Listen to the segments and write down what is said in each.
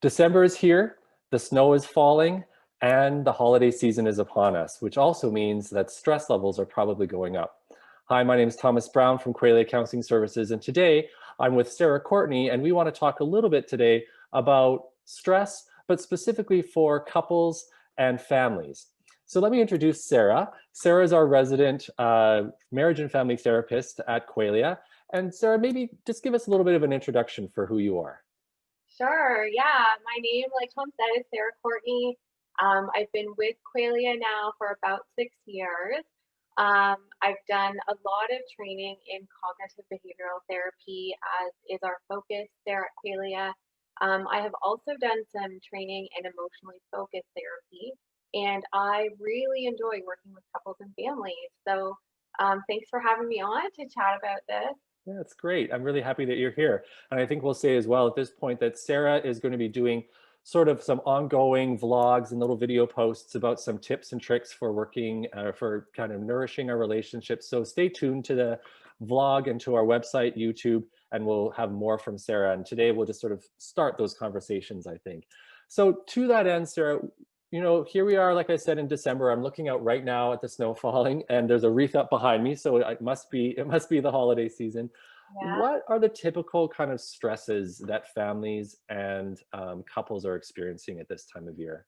December is here, the snow is falling, and the holiday season is upon us, which also means that stress levels are probably going up. Hi, my name is Thomas Brown from Qualia Counseling Services, and today I'm with Sarah Courtney, and we want to talk a little bit today about stress, but specifically for couples and families. So let me introduce Sarah. Sarah is our resident marriage and family therapist at Qualia. And Sarah, maybe just give us a little bit of an introduction for who you are. Sure. Yeah. My name, like Tom said, is Sarah Courtney. I've been with Qualia now for about 6 years. I've done a lot of training in cognitive behavioral therapy, as is our focus there at Qualia. I have also done some training in emotionally focused therapy, and I really enjoy working with couples and families. So thanks for having me on to chat about this. Yeah, that's great. I'm really happy that you're here. And I think we'll say as well at this point that Sarah is going to be doing sort of some ongoing vlogs and little video posts about some tips and tricks for working, for kind of nourishing our relationships. So stay tuned to the vlog and to our website, YouTube, and we'll have more from Sarah. And today we'll just sort of start those conversations, I think. So to that end, Sarah, here we are, like I said, in December. I'm looking out right now at the snow falling, and there's a wreath up behind me, so it must be the holiday season. Yeah. What are the typical kind of stresses that families and couples are experiencing at this time of year?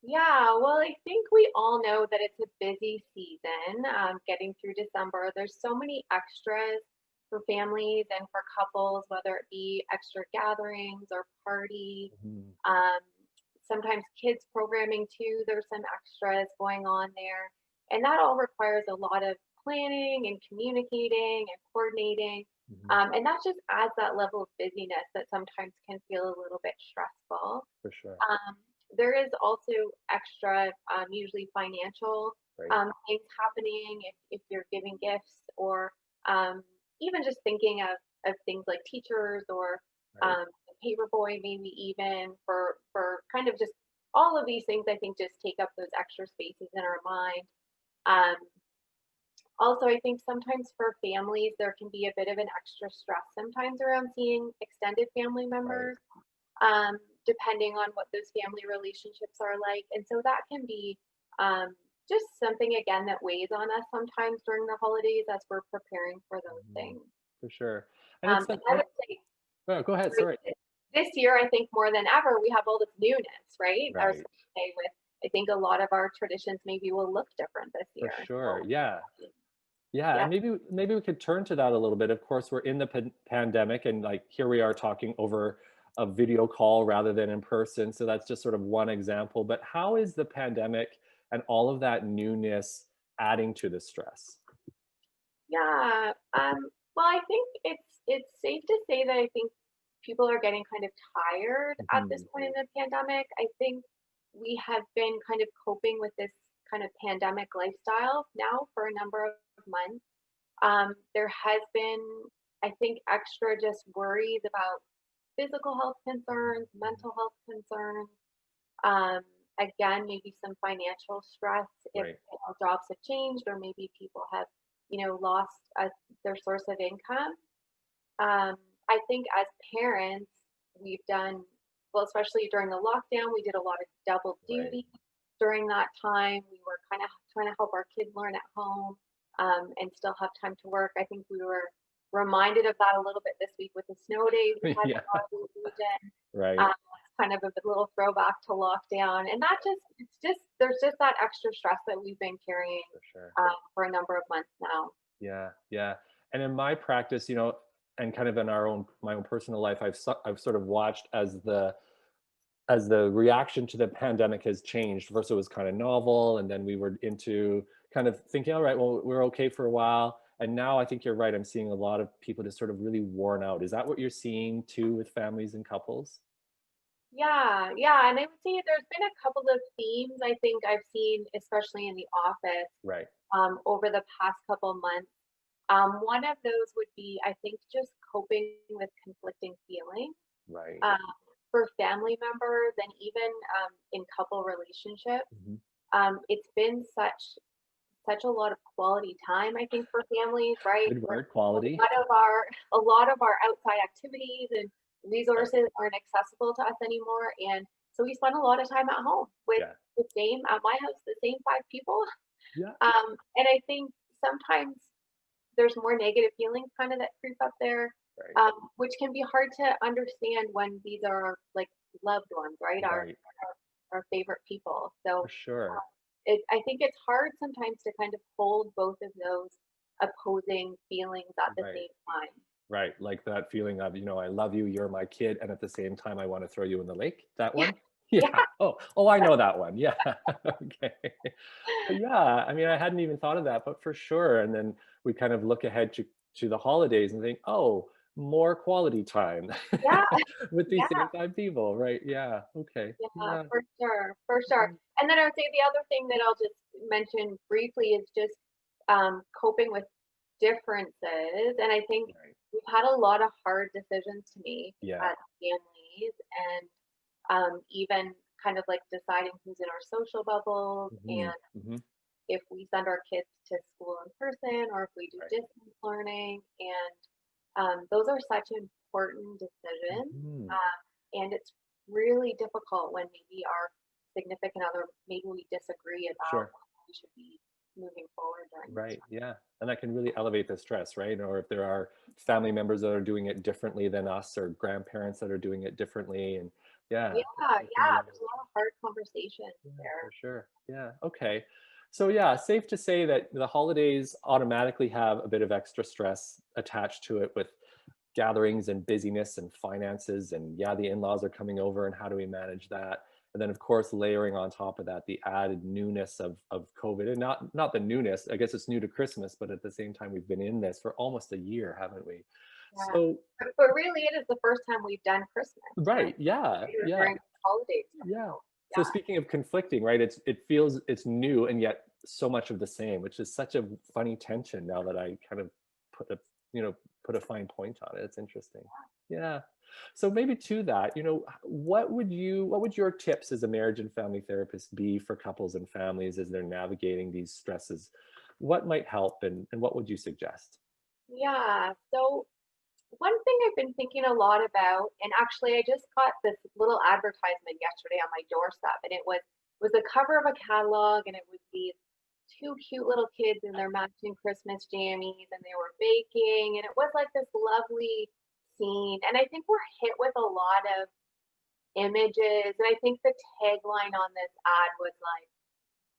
Yeah, well, I think we all know that it's a busy season, getting through December. There's so many extras for families and for couples, whether it be extra gatherings or parties. Mhm. Um, Sometimes kids programming too. There's some extras going on there, and that all requires a lot of planning and communicating and coordinating. Mhm. And that just adds that level of busyness that sometimes can feel a little bit stressful. For sure. There is also extra, usually financial Right. things happening if you're giving gifts or even just thinking of things like teachers or Right. paper boy, maybe even for kind of just all of these things. I think just take up those extra spaces in our mind. Um, Also, I think sometimes for families there can be a bit of an extra stress sometimes around seeing extended family Right. members, depending on what those family relationships are like. And so that can be um, just something, again, that weighs on us sometimes during the holidays as we're preparing for those Mhm. things. For sure. And it's And some, I would say oh, go ahead. right, Sorry. this year, I think more than ever, we have all this newness, right? I was Right. going to say, with I think a lot of our traditions maybe will look different this For year. sure. So, Yeah. Yeah, yeah. and maybe we could turn to that a little bit. Of course, we're in the pandemic, and like here we are talking over a video call rather than in person. So that's just sort of one example. But how is the pandemic and all of that newness adding to the stress? Yeah. Well, I think it's safe to say that I think people are getting kind of tired at this Mhm. point in the pandemic. I think we have been kind of coping with this kind of pandemic lifestyle now for a number of months. There has been, I think, extra just worries about physical health concerns, Mhm. mental health concerns. Um, Again, maybe some financial stress if Right. jobs have changed or maybe people have, lost their source of income. Um, I think as parents, we've done well, especially during the lockdown, we did a lot of double Right. duty during that time. We were kind of trying to help our kids learn at home and still have time to work. I think we were reminded of that a little bit this week with the snow days we had in Yeah. our region. Right. It's kind of a little throwback to lockdown, and that just it's just there's just that extra stress that we've been carrying For sure. for a number of months now. Yeah, yeah. And in my practice, and kind of in my own personal life, I've sort of watched as the reaction to the pandemic has changed. First, it was kind of novel, and then we were into kind of thinking, all right, well, we're okay for a while. And now I think you're right. I'm seeing a lot of people just sort of really worn out. Is that what you're seeing too with families and couples? Yeah, yeah, and I would say there's been a couple of themes I think I've seen, especially in the office, Right, over the past couple months. One of those would be, I think, just coping with conflicting feelings right. um, for family members and even in couple relationships. Mhm. It's been such a lot of quality time, I think, for families, right? Good For word, quality. a lot of our outside activities and Right. resources aren't accessible to us anymore, and so we spend a lot of time at home with Yeah. the same at my house, the same 5 people. Yeah. And I think sometimes there's more negative feelings kind of that creep up there, Right. which can be hard to understand when these are like loved ones, right? Right. Our favorite people. For So sure. I think it's hard sometimes to kind of hold both of those opposing feelings at the Right. same time. Right. Like that feeling of, I love you, you're my kid, and at the same time, I want to throw you in the lake. That Yeah, one? yeah, Yeah. Oh, I know that one. Yeah. Okay. But yeah, I mean, I hadn't even thought of that, but for sure. And then we kind of look ahead to the holidays and think, oh, more quality time yeah, with these yeah. same five people. Right. Yeah. Okay. Yeah, Yeah. for sure, for sure. Mhm. And then I would say the other thing that I'll just mention briefly is just coping with differences. And I think Right. we've had a lot of hard decisions to make Yeah. as families, and even kind of like deciding who's in our social bubbles, Hmm. and Hmm. if we send our kids to school in person or if we do Right. distance learning. And those are such important decisions. Hmm. And it's really difficult when maybe our significant other, maybe we disagree about Sure. how we should be moving forward during this Right. time. Yeah. And that can really elevate the stress, right? Or if there are family members that are doing it differently than us or grandparents that are doing it differently. And yeah, Yeah, it can yeah, really, there's a lot of hard conversations yeah, for there. sure. Yeah. Okay. So yeah, safe to say that the holidays automatically have a bit of extra stress attached to it with gatherings and busyness and finances, and yeah, the in-laws are coming over and how do we manage that? And then of course layering on top of that the added newness of COVID, and not the newness, I guess it's new to Christmas, but at the same time we've been in this for almost a year, haven't we? Yeah. So But really, it is the first time we've done Christmas, right? right, yeah, Right, or yeah, during holidays coming yeah. out. So Yeah. speaking of conflicting, right, it feels it's new and yet so much of the same, which is such a funny tension now that I kind of put a you know put a fine point on it. It's interesting. Yeah. So maybe to that, what would your tips as a marriage and family therapist be for couples and families as they're navigating these stresses? What might help and what would you suggest? Yeah. So one thing I've been thinking a lot about, and actually I just got this little advertisement yesterday on my doorstep, and it was the cover of a catalog, and it was these two cute little kids in their matching Christmas jammies, and they were baking, and it was like this lovely scene. And I think we're hit with a lot of images, and I think the tagline on this ad was like,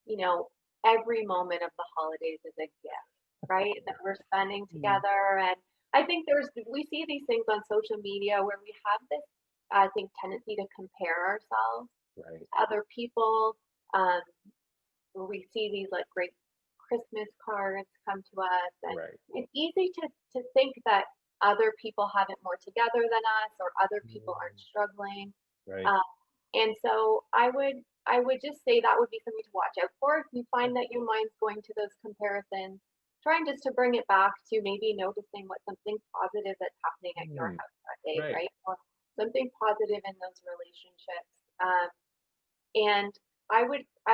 you know, every moment of the holidays is a gift, right? That we're spending Mm. together. And I think we see these things on social media where we have this, I think, tendency to compare ourselves Right, to other people. Um, where we see these like great Christmas cards come to us, and right. it's easy to think that other people have it more together than us, or other people aren't Mm. struggling. Right. Um, and so I would just say that would be something to watch out for. If you Yeah. find that your mind's going to those comparisons, trying just to bring it back to maybe noticing what something positive that's happening at your Mm. house that day, Right. right? Or something positive in those relationships. And I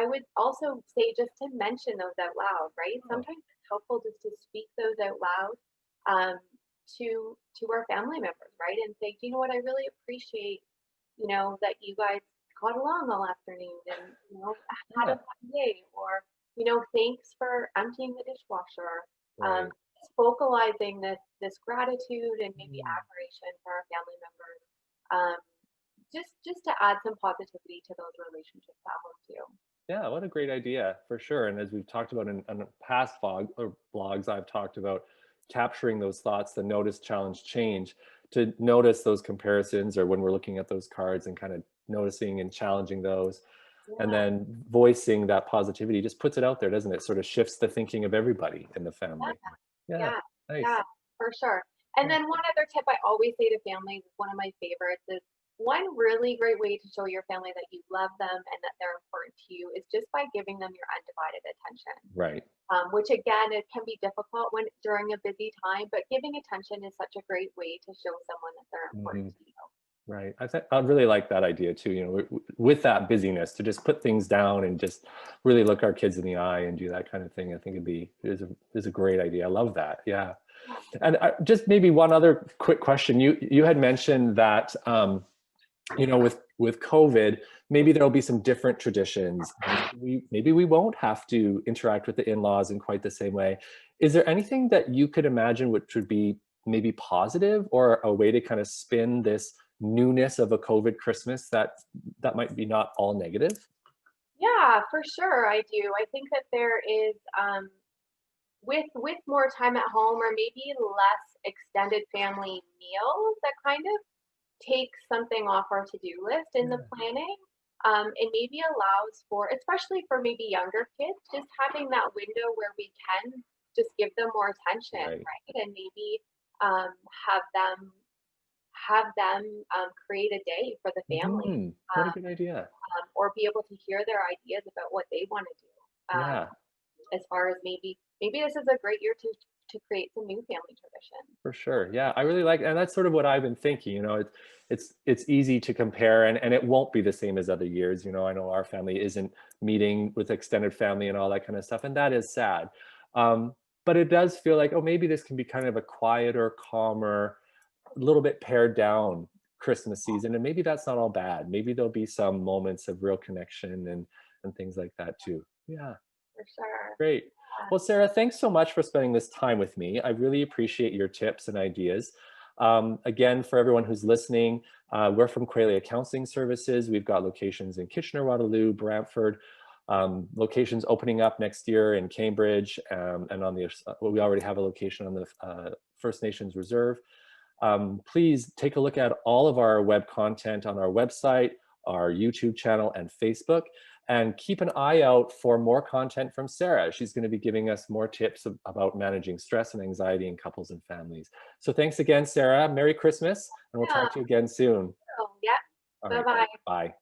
would also say just to mention those out loud, right? Oh, Sometimes it's helpful just to speak those out loud, um, to our family members, right? And say, "Do you know what? I really appreciate, that you guys got along all afternoon, and had a yeah. fun day, or thanks for emptying the dishwasher." Um, Right. just vocalizing this gratitude and maybe Mm. admiration for our family members. Um, just to add some positivity to those relationships at home too. Yeah, what a great idea for sure. And as we've talked about in past or blogs, I've talked about capturing those thoughts, the notice, challenge, change, to notice those comparisons or when we're looking at those cards and kind of noticing and challenging those. And Yeah, then voicing that positivity just puts it out there, doesn't it? Sort of shifts the thinking of everybody in the yeah, family. Yeah, yeah, nice. yeah, for sure. And Yeah. then one other tip I always say to families, one of my favorites is one really great way to show your family that you love them and that they're important to you is just by giving them your undivided attention. Right. Which again, it can be difficult when during a busy time, but giving attention is such a great way to show someone that they're important Mhm. to you. Right. I really like that idea too. With that busyness, to just put things down and just really look our kids in the eye and do that kind of thing. I think is a great idea. I love that. Yeah. And just maybe one other quick question. You had mentioned that you know, with COVID, maybe there'll be some different traditions. Maybe we won't have to interact with the in-laws in quite the same way. Is there anything that you could imagine which would be maybe positive, or a way to kind of spin this newness of a COVID Christmas that might be not all negative? Yeah, for sure, I do. I think that there is, with more time at home or maybe less extended family meals, that kind of takes something off our to-do list in the Yeah, planning. And maybe allows for, especially for maybe younger kids, just having that window where we can just give them more attention, right. right? And maybe um, have them create a day for the family, What a good idea. or be able to hear their ideas about what they want to do. Yeah. As far as maybe this is a great year to create some new family traditions. For sure. Yeah, I really like, and that's sort of what I've been thinking. You know, it's easy to compare, and it won't be the same as other years. You know, I know our family isn't meeting with extended family and all that kind of stuff, and that is sad. But it does feel like, oh, maybe this can be kind of a quieter, calmer, a little bit pared down Christmas season, and maybe that's not all bad. Maybe there'll be some moments of real connection and things like that too. Yeah. For sure. Great. Well, Sarah, thanks so much for spending this time with me. I really appreciate your tips and ideas. Again, for everyone who's listening, we're from Qualia Counseling Services. We've got locations in Kitchener-Waterloo, Brantford, locations opening up next year in Cambridge, and on the well, we already have a location on the First Nations Reserve. Please take a look at all of our web content on our website, our YouTube channel, and Facebook. And keep an eye out for more content from Sarah. She's going to be giving us more tips about managing stress and anxiety in couples and families. So thanks again, Sarah. Merry Christmas, and we'll Yeah. talk to you again soon. So, yeah. All Bye right. bye. Bye.